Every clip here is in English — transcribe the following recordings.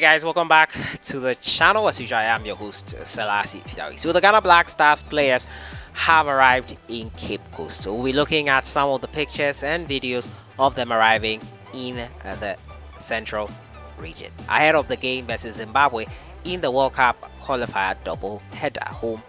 Alright guys, welcome back to the channel. As usual, I am your host, Sellssi. So the Ghana Black Stars players have arrived in Cape Coast. So we'll be looking at some of the pictures and videos of them arriving in the central region ahead of the game versus Zimbabwe in the World Cup qualifier double header, home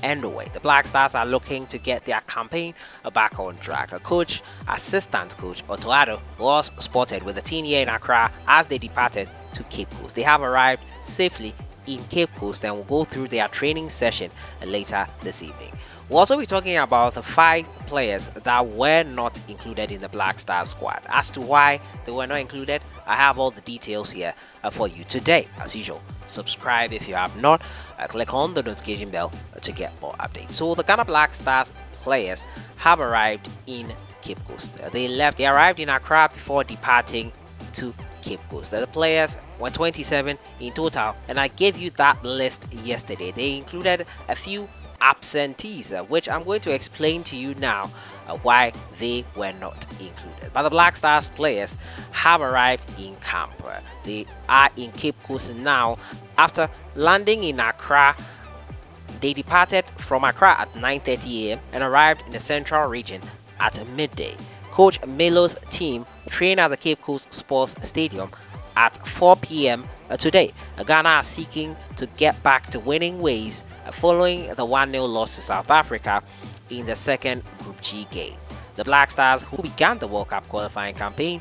and away. The Black Stars are looking to get their campaign back on track. Assistant coach Otoado was spotted with the team here in Accra as they departed to Cape Coast. They have arrived safely in Cape Coast and will go through their training session later this evening. We'll also be talking about the 5 players that were not included in the Black Stars squad. As to why they were not included, I have all the details here for you today. As usual, subscribe if you have not. Click on the notification bell to get more updates. So the Ghana Black Stars players have arrived in Cape Coast. They arrived in Accra before departing to Cape Coast. The players were 27 in total, and I gave you that list yesterday. They included a few absentees, which I'm going to explain to you now why they were not included. But the Black Stars players have arrived in camp. They are in Cape Coast now. After landing in Accra, they departed from Accra at 9:30 a.m. and arrived in the central region at midday. Coach Melo's team trained at the Cape Coast Sports Stadium at 4 p.m. today. Ghana are seeking to get back to winning ways following the 1-0 loss to South Africa in the second Group G game. The Black Stars, who began the World Cup qualifying campaign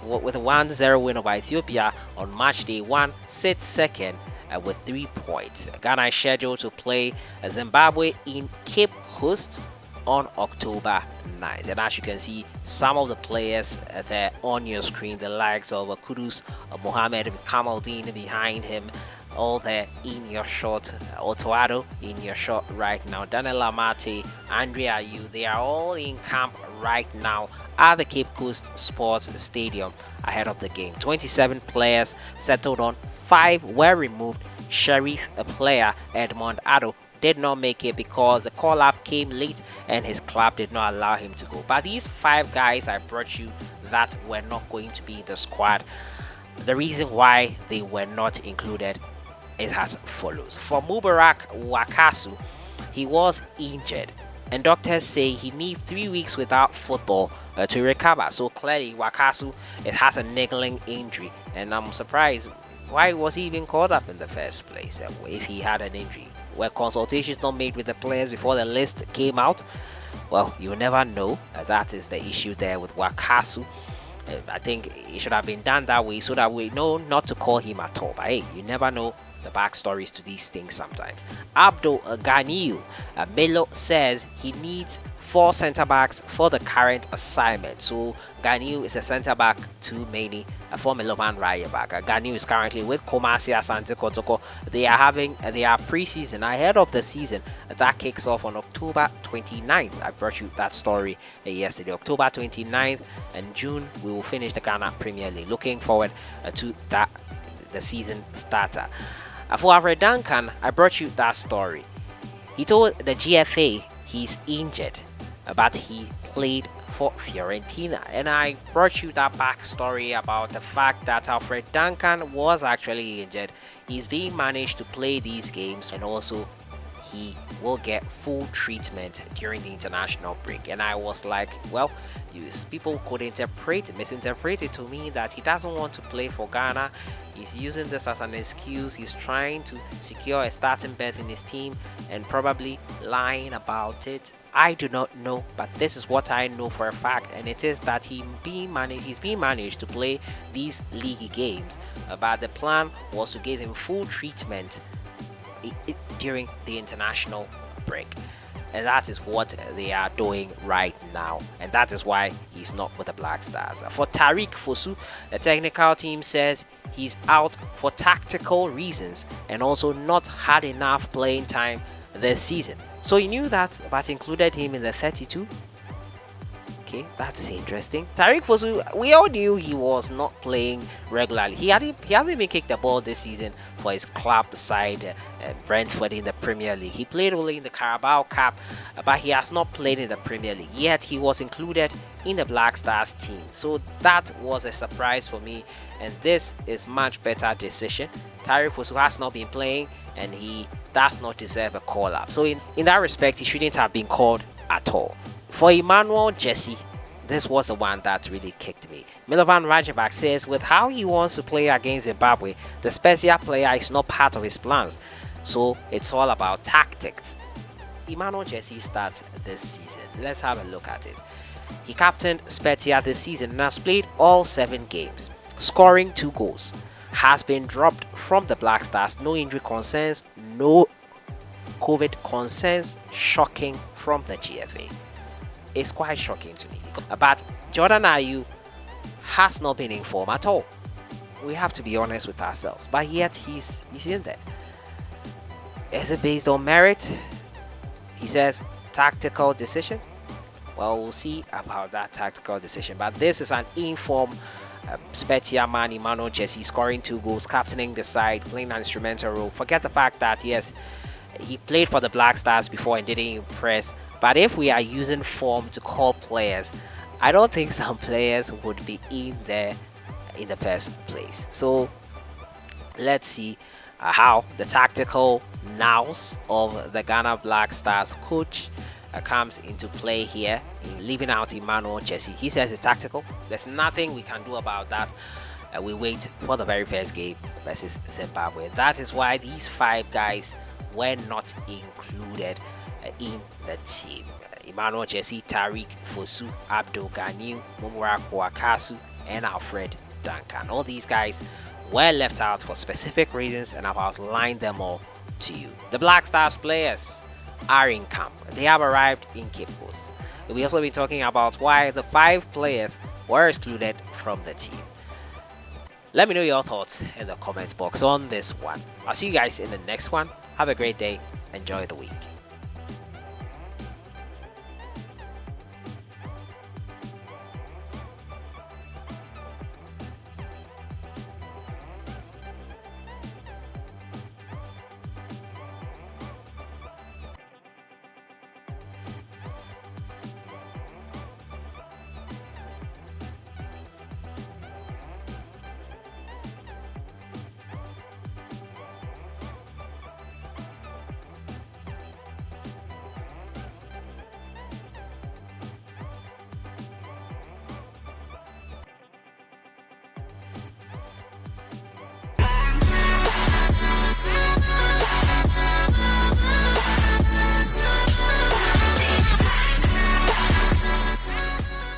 with a 1-0 win over Ethiopia on match day 1, sits second with 3 points. Ghana is scheduled to play Zimbabwe in Cape Coast on October 9th. And as you can see, some of the players there on your screen, the likes of Kudus, Mohamed Kamaldeen behind him, all there in your shot. Otoado in your shot right now. Daniel Amate, Andrea Yu, they are all in camp right now at the Cape Coast Sports Stadium ahead of the game. 27 players settled on, 5 were removed. Sharif, a player, Edmond Addo, did not make it because the call-up came late and his club did not allow him to go. But these 5 guys I brought you that were not going to be in the squad, the reason why they were not included is as follows. For Mubarak Wakaso, he was injured and doctors say he needs 3 weeks without football to recover. So clearly Wakaso, it has a niggling injury, and I'm surprised why was he even called up in the first place if he had an injury. Were consultations not made with the players before the list came out? Well, you never know. That is the issue there with Wakaso. I think it should have been done that way so that we know not to call him at all. But hey, you never know the backstories to these things sometimes. Abdul GANUI, Melo says he needs 4 centre backs for the current assignment. So GANUI is a centre back to Mani, a former Lovan Raya back. GANUI is currently with Kumasi Asante Kotoko. They are having their preseason ahead of the season that kicks off on October 29th. I brought you that story yesterday. October 29th and June we will finish the Ghana Premier League. Looking forward to that, the season starter. For Alfred Duncan, I brought you that story. He told the GFA he's injured, but he played for Fiorentina, and I brought you that backstory about the fact that Alfred Duncan was actually injured. He's being managed to play these games, and also he will get full treatment during the international break. And I was like, well, people could misinterpret it to mean that he doesn't want to play for Ghana. He's using this as an excuse. He's trying to secure a starting berth in his team and probably lying about it. I do not know, but this is what I know for a fact, and it is that he's being managed to play these league games. But the plan was to give him full treatment during the international break, and that is what they are doing right now, and that is why he's not with the Black Stars. For TARIQUE FOSU, the technical team says he's out for tactical reasons and also not had enough playing time this season. So you knew that, but included him in the 32. Okay, that's interesting. Tariq FOSU, we all knew he was not playing regularly. He hasn't even kicked the ball this season for his club side, Brentford, in the Premier League. He played only in the Carabao Cup, but he has not played in the Premier League. Yet he was included in the Black Stars team. So that was a surprise for me, and this is much better decision. Tariq FOSU has not been playing, and he does not deserve a call up. So in that respect, he shouldn't have been called at all. For Emmanuel Jesse, this was the one that really kicked me. Milovan Rajabak says with how he wants to play against Zimbabwe, the Spezia player is not part of his plans. So it's all about tactics. Emmanuel Jesse starts this season. Let's have a look at it. He captained Spezia this season and has played all 7 games, scoring 2 goals. Has been dropped from the Black Stars. No injury concerns, no COVID concerns. Shocking from the GFA. It's quite shocking to me. But Jordan Ayew has not been in form at all. We have to be honest with ourselves. But yet he's in there. Is it based on merit? He says tactical decision. Well, we'll see about that tactical decision. But this is an informed Spezia man, Emmanuel Jesse, scoring 2 goals, captaining the side, playing an instrumental role. Forget the fact that yes, he played for the Black Stars before and didn't impress. But if we are using form to call players, I don't think some players would be in there in the first place. So let's see how the tactical nous of the Ghana Black Stars coach comes into play here, in leaving out Emmanuel Jesse. He says it's tactical. There's nothing we can do about that. We wait for the very first game versus Zimbabwe. That is why these 5 guys were not included in the team. Emmanuel Jesse, Tariq FOSU, Abdul GANUI, Wakaso, and Alfred Duncan. All these guys were left out for specific reasons, and I've outlined them all to you. The Black Stars players are in camp. They have arrived in Cape Coast. We'll also be talking about why the 5 players were excluded from the team. Let me know your thoughts in the comments box on this one. I'll see you guys in the next one. Have a great day. Enjoy the week.